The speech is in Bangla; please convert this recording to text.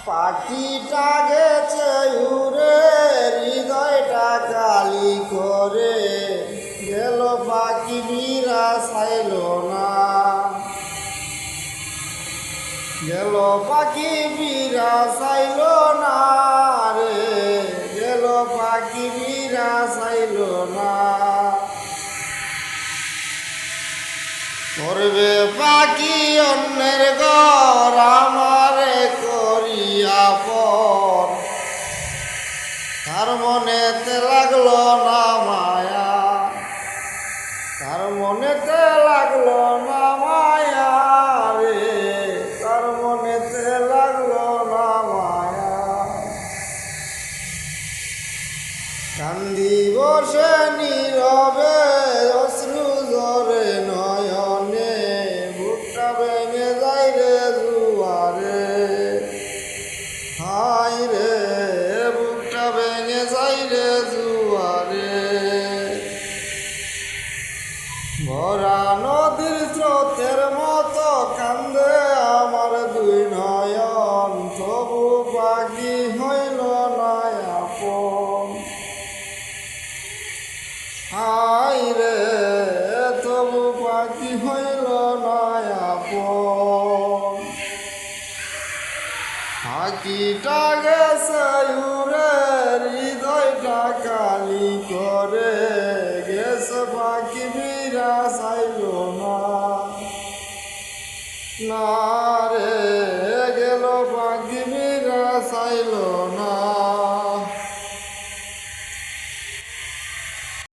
পাখিটা গেছে উড়ে হৃদয়টা কালি করে গেল পাখি বিরা চাইল না গেল পাখি বিরা চাইল না রে গেল পাখি বিরা চাইল না করবে পাখি অন্যের ঘর আমারে করিয়া পর তার মনেতে লাগলো না মায়া তার মনেতে লাগলো না মায়া রে তার মনেতে লাগলো না মায়া কান্দি বসে নীরবে অশ্রু ঝরে নয়নে বুকটা ভেঙে যায় রে জুয়ারে হাই রে বুকটা ভেঙে যায় রে জুয়ারে ভরা নদীর স্রোতের মতো কান্দে আমার দুই নয়ন তবু পাখি হইল না আপন হাই রে তবু পাখি হইল না আপন পাখিটা গেছে উড়ে হৃদয়টা কালি করে গেছে পাখি বিরা চাইল না